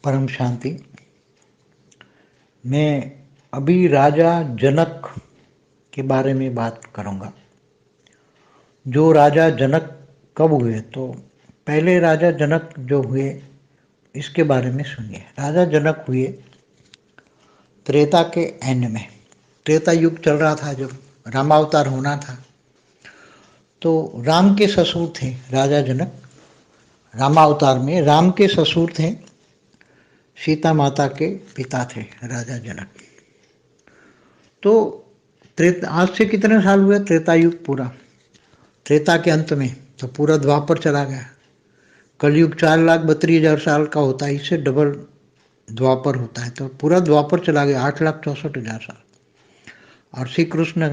परम शांति। मैं अभी राजा जनक के बारे में बात करूंगा। जो राजा जनक कब हुए, तो पहले राजा जनक जो हुए इसके बारे में सुनिए। राजा जनक हुए त्रेता के एंड में। त्रेता युग चल रहा था जब रामावतार होना था, तो राम के ससुर थे राजा जनक। रामावतार में राम के ससुर थे, सीता माता के पिता थे राजा जनक। तो त्रेता आज से कितने साल हुए? त्रेता युग पूरा। त्रेता के अंत में तो पूरा द्वापर चला गया। कलयुग 4,32,000 साल का होता है, इससे डबल द्वापर होता है, तो पूरा द्वापर चला गया 8,64,000 साल। और श्री कृष्ण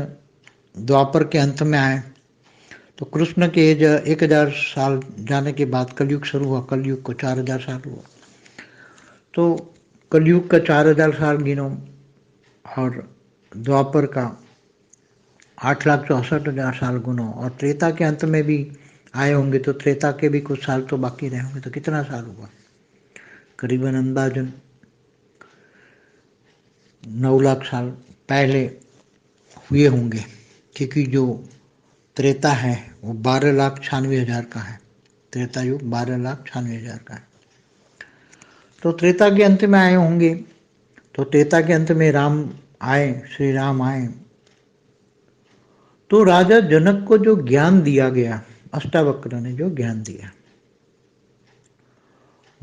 द्वापर के अंत में आए, तो कृष्ण के एज 1,000 साल जाने के बाद कलयुग शुरू हुआ। कलयुग को 4,000 साल हुआ, तो कलयुग का 4,000 साल गिनो और द्वापर का 8,64,000 साल गुनो, और त्रेता के अंत में भी आए होंगे, तो त्रेता के भी कुछ साल तो बाकी रहे होंगे। तो कितना साल हुआ? करीबन अंदाजन 9 लाख साल पहले हुए होंगे, क्योंकि जो त्रेता है वो 12,96,000 का है। त्रेता युग 12,96,000 का है। तो त्रेता के अंत में आए होंगे। तो त्रेता के अंत में राम आए, श्री राम आए। तो राजा जनक को जो ज्ञान दिया गया, अष्टावक्र ने जो ज्ञान दिया,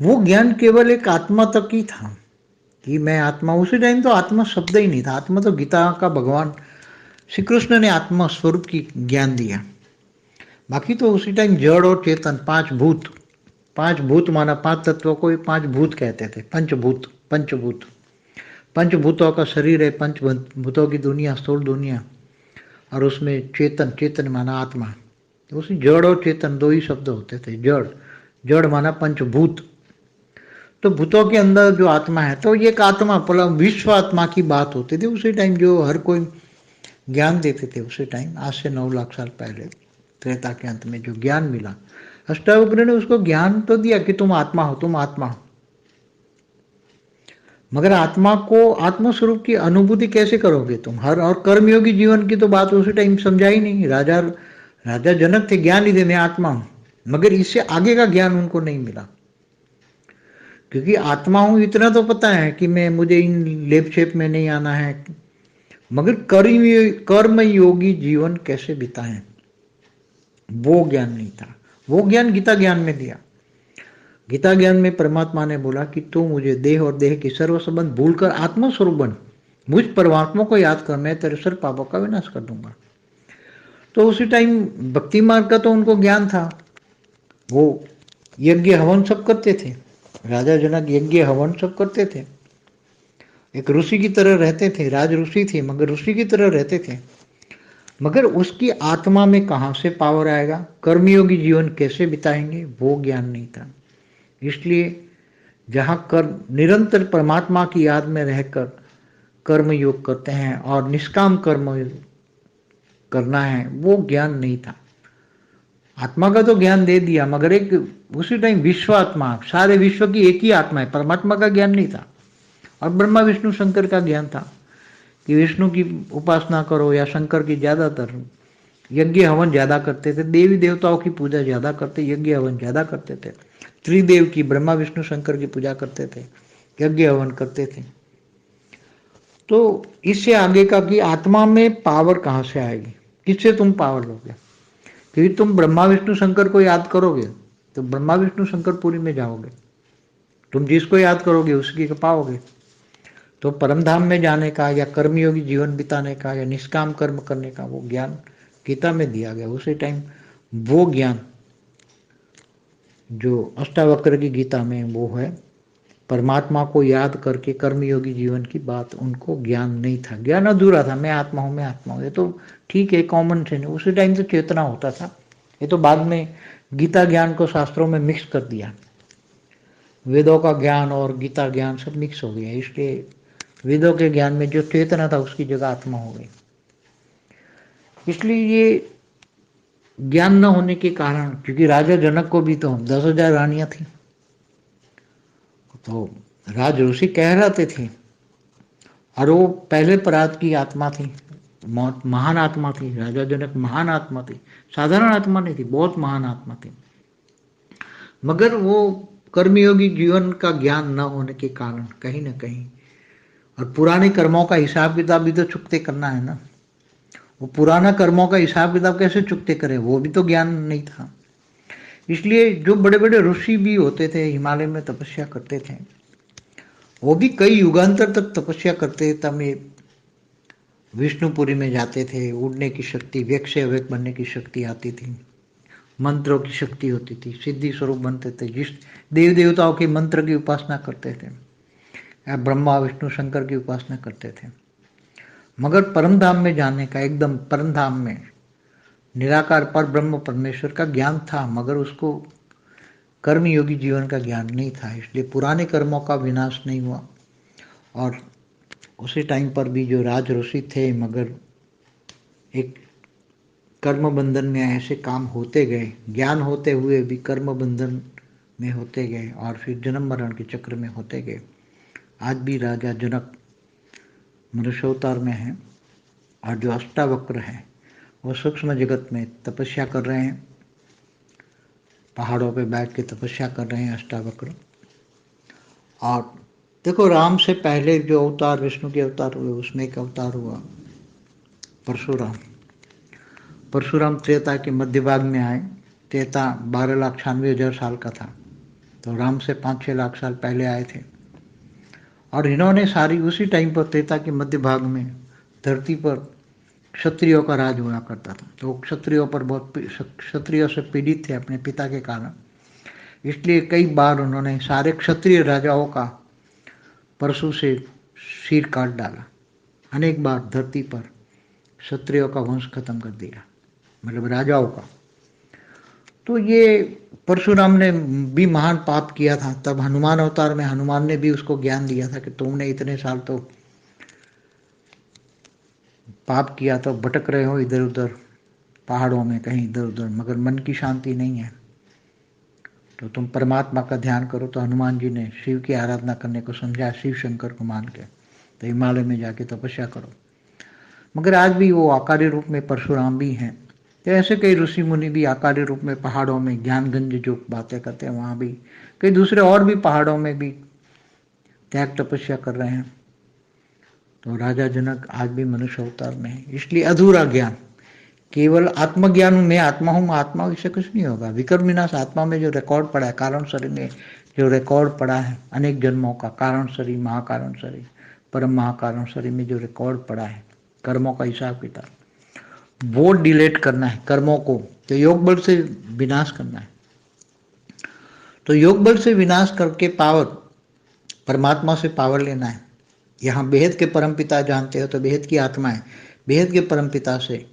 वो ज्ञान केवल एक आत्मा तक ही था कि मैं आत्मा। उसी टाइम तो आत्मा शब्द ही नहीं था। आत्मा तो गीता का भगवान श्री कृष्ण ने आत्मा स्वरूप की ज्ञान दिया। बाकी तो उसी टाइम जड़ और चेतन, पांच भूत माना, 5 तत्वों को 5 भूत कहते थे। पंचभूत पंचभूतों का शरीर है, पंचभूतों की दुनिया, स्थूल दुनिया, और उसमें चेतन माना आत्मा। तो उसी जड़ और चेतन दो ही शब्द होते थे। जड़ माना पंचभूत, तो भूतों के अंदर जो आत्मा है, तो ये एक आत्मा विश्व आत्मा की बात होती थी उसी टाइम। जो हर कोई ज्ञान देते थे उसी टाइम, आज से 9 लाख साल पहले त्रेता के अंत में जो ज्ञान मिला, अष्टावक्र ने उसको ज्ञान तो दिया कि तुम आत्मा हो, तुम आत्मा हो। मगर आत्मा को, आत्म स्वरूप की अनुभूति कैसे करोगे तुम? हर और कर्मयोगी जीवन की तो बात उसी टाइम समझा ही नहीं। राजा जनक थे, ज्ञान ही देने आत्मा हूं, मगर इससे आगे का ज्ञान उनको नहीं मिला। क्योंकि आत्मा हूं इतना तो पता है कि मुझे इन लेप शेप में नहीं आना है, मगर कर्म योगी जीवन कैसे बिताएं, वो ज्ञान नहीं था। वो ज्ञान गीता ज्ञान में दिया। गीता ज्ञान में परमात्मा ने बोला कि तू मुझे देह और देह की सर्व संबंध भूलकर आत्मस्वरूप बन, मुझ परमात्मा को याद कर, मैं तेरे सर पापों का विनाश कर दूंगा। तो उसी टाइम भक्ति मार्ग का तो उनको ज्ञान था। वो यज्ञ हवन सब करते थे। राजा जनक यज्ञ हवन सब करते थे, एक ऋषि की तरह रहते थे। राज ऋषि थे, मगर ऋषि की तरह रहते थे। मगर उसकी आत्मा में कहां से पावर आएगा, कर्मयोगी जीवन कैसे बिताएंगे, वो ज्ञान नहीं था। इसलिए जहाँ कर्म निरंतर परमात्मा की याद में रहकर कर्म योग करते हैं और निष्काम कर्म करना है, वो ज्ञान नहीं था। आत्मा का तो ज्ञान दे दिया, मगर एक उसी टाइम विश्व आत्मा, सारे विश्व की एक ही आत्मा है, परमात्मा का ज्ञान नहीं था। और ब्रह्मा विष्णु शंकर का ज्ञान था कि विष्णु की उपासना करो, या शंकर की। ज्यादातर यज्ञ हवन ज्यादा करते थे, देवी देवताओं की पूजा ज्यादा करते, यज्ञ हवन ज्यादा करते थे। त्रिदेव की, ब्रह्मा विष्णु शंकर की पूजा करते थे, यज्ञ हवन करते थे। तो इससे आगे का कि आत्मा में पावर कहां से आएगी, किससे तुम पावर लोगे? क्योंकि तुम ब्रह्मा विष्णु शंकर को याद करोगे तो ब्रह्मा विष्णु शंकर पुरी में जाओगे। तुम जिसको याद करोगे उसकी पाओगे। तो परम धाम में जाने का, या कर्मयोगी जीवन बिताने का, या निष्काम कर्म करने का, वो ज्ञान गीता में दिया गया उसी टाइम। वो ज्ञान जो अष्टावक्र की गीता में वो है, परमात्मा को याद करके कर्मयोगी जीवन की बात, उनको ज्ञान नहीं था। ज्ञान अधूरा था। मैं आत्मा हूं, ये तो ठीक है, कॉमन सेंस। उसी टाइम तो चेतना होता था। ये तो बाद में गीता ज्ञान को शास्त्रों में मिक्स कर दिया। वेदों का ज्ञान और गीता ज्ञान सब मिक्स हो गया, इसलिए वेदों के ज्ञान में जो चेतना था उसकी जगह आत्मा हो गई। इसलिए ये ज्ञान न होने के कारण, क्योंकि राजा जनक को भी तो 10,000 रानियां थी, तो राज ऋषि कह रहे थे, और वो पहले परात की आत्मा थी, बहुत महान आत्मा थी। राजा जनक महान आत्मा थी, साधारण आत्मा नहीं थी, बहुत महान आत्मा थी। मगर वो कर्मयोगी जीवन का ज्ञान न होने के कारण कहीं ना कहीं, और पुराने कर्मों का हिसाब किताब भी तो चुकते करना है ना। वो पुराना कर्मों का हिसाब किताब कैसे चुकते करें, वो भी तो ज्ञान नहीं था। इसलिए जो बड़े बड़े ऋषि भी होते थे, हिमालय में तपस्या करते थे, वो भी कई युगांतर तक तपस्या करते थे, तब ये विष्णुपुरी में जाते थे। उड़ने की शक्ति, व्यक्ष से अव्यक्त बनने की शक्ति आती थी, मंत्रों की शक्ति होती थी, सिद्धि स्वरूप बनते थे। जिस देव देवताओं के मंत्र की उपासना करते थे, या ब्रह्मा विष्णु शंकर की उपासना करते थे। मगर परम धाम में जाने का, एकदम परम धाम में निराकार पर ब्रह्म परमेश्वर का ज्ञान था, मगर उसको कर्म योगी जीवन का ज्ञान नहीं था। इसलिए पुराने कर्मों का विनाश नहीं हुआ। और उसी टाइम पर भी जो राज ऋषि थे, मगर एक कर्म बंधन में ऐसे काम होते गए, ज्ञान होते हुए भी कर्म बंधन में होते गए, और फिर जन्म मरण के चक्र में होते गए। आज भी राजा जनक मनुष्यावतार में है, और जो अष्टावक्र है वो सूक्ष्म जगत में तपस्या कर रहे हैं, पहाड़ों पे बैठ के तपस्या कर रहे हैं अष्टावक्र। और देखो, राम से पहले जो अवतार, विष्णु के अवतार हुए, उसमें एक अवतार हुआ परशुराम। परशुराम त्रेता के मध्य भाग में आए। त्रेता 12,96,000 साल का था, तो राम से 5-6 लाख साल पहले आए थे। और इन्होंने सारी उसी टाइम पर, त्रेता के मध्य भाग में, धरती पर क्षत्रियों का राज हुआ करता था। तो क्षत्रियों पर बहुत, क्षत्रियों से पीड़ित थे अपने पिता के कारण। इसलिए कई बार उन्होंने सारे क्षत्रिय राजाओं का परशु से सिर काट डाला। अनेक बार धरती पर क्षत्रियों का वंश खत्म कर दिया, मतलब राजाओं का। तो ये परशुराम ने भी महान पाप किया था। तब हनुमान अवतार में हनुमान ने भी उसको ज्ञान दिया था कि तुमने इतने साल तो पाप किया, तो भटक रहे हो इधर उधर पहाड़ों में, कहीं इधर उधर, मगर मन की शांति नहीं है, तो तुम परमात्मा का ध्यान करो। तो हनुमान जी ने शिव की आराधना करने को समझा, शिव शंकर को मान के, तो हिमालय में जाके तपस्या करो। मगर आज भी वो आकारी रूप में परशुराम भी हैं। तो ऐसे कई ऋषि मुनि भी आकारी रूप में पहाड़ों में ज्ञानगंज जो बातें करते हैं, वहाँ भी कई दूसरे और भी पहाड़ों में भी त्याग तपस्या कर रहे हैं। तो राजा जनक आज भी मनुष्य अवतार में है। इसलिए अधूरा ज्ञान, केवल आत्मज्ञान, मैं आत्मा हूँ, आत्मा, इससे कुछ नहीं होगा। विकर्म विनाश आत्मा में जो रिकॉर्ड पड़ा है, कारण शरीर में जो रिकॉर्ड पड़ा है अनेक जन्मों का, कारण शरीर, महाकारण शरीर, परम महाकारण शरीर में जो रिकॉर्ड पड़ा है कर्मों का हिसाब किताब, वो डिलीट करना है कर्मों को, तो योग बल से विनाश करना है। तो योग बल से विनाश करके पावर, परमात्मा से पावर लेना है। यहाँ बेहद के परम पिता जानते हो, तो बेहद की आत्मा है, बेहद के परम पिता से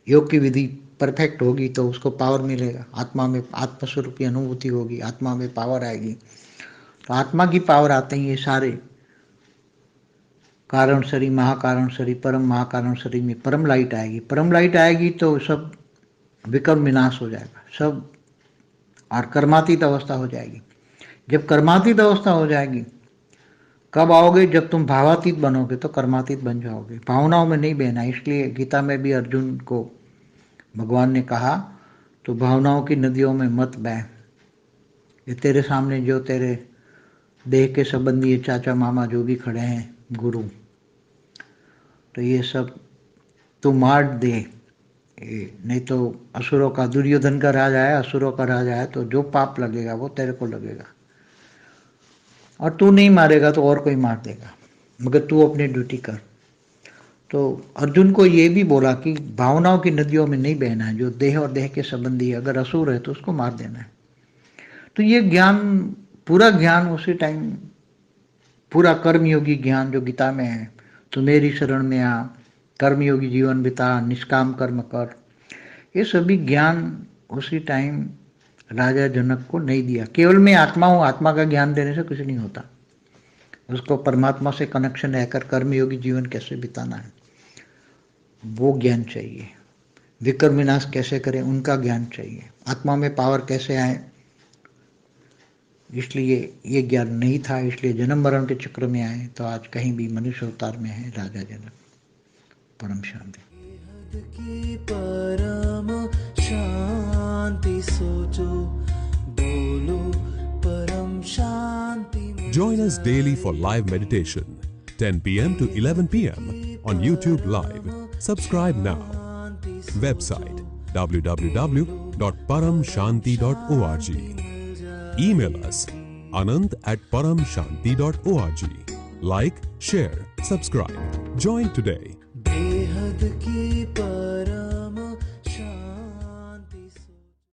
योग की विधि परफेक्ट होगी तो उसको पावर मिलेगा। आत्मा में आत्मस्वरूप की अनुभूति होगी, आत्मा में पावर आएगी। तो आत्मा की पावर आते ही ये सारे कारण शरीर, महाकारण शरीर, परम महाकारण शरीर में परम लाइट आएगी। परम लाइट आएगी तो सब विकर्म विनाश हो जाएगा सब, और कर्मातीत अवस्था हो जाएगी। जब कर्मातीत अवस्था हो जाएगी, कब आओगे, जब तुम भावातीत बनोगे तो कर्मातीत बन जाओगे। भावनाओं में नहीं बहना। इसलिए गीता में भी अर्जुन को भगवान ने कहा, तो भावनाओं की नदियों में मत बह। ये तेरे सामने जो तेरे देह के संबंधी, चाचा मामा जो भी खड़े हैं, गुरु, तो ये सब तू मार दे, नहीं तो असुरों का, दुर्योधन का राज आया, असुरों का राज आया, तो जो पाप लगेगा वो तेरे को लगेगा। और तू नहीं मारेगा तो और कोई मार देगा, मगर तू अपनी ड्यूटी कर। तो अर्जुन को ये भी बोला कि भावनाओं की नदियों में नहीं बहना है। जो देह और देह के संबंधी है, अगर असुर है तो उसको मार देना है। तो ये ज्ञान, पूरा ज्ञान उसी टाइम, पूरा कर्मयोगी ज्ञान जो गीता में है, तो मेरी शरण में आ, कर्मयोगी जीवन बिता, निष्काम कर्म कर, ये सभी ज्ञान उसी टाइम राजा जनक को नहीं दिया। केवल मैं आत्मा हूँ, आत्मा का ज्ञान देने से कुछ नहीं होता। उसको परमात्मा से कनेक्शन रहकर कर्मयोगी जीवन कैसे बिताना है वो ज्ञान चाहिए। विकर्म विनाश कैसे करें उनका ज्ञान चाहिए। आत्मा में पावर कैसे आए इसलिए ये ज्ञान नहीं था, इसलिए जन्म मरण के चक्र में आए, तो आज कहीं भी मनुष्य अवतार में है राजा जनक। परम शांति। की परम शांति सोचो, बोलो परम शांति। Join us daily for live meditation, 10 p.m. to 11 p.m. on YouTube Live. Subscribe now. Website www.paramshanti.org. Email us anand@paramshanti.org. Like, share, subscribe. Join today. बेहद की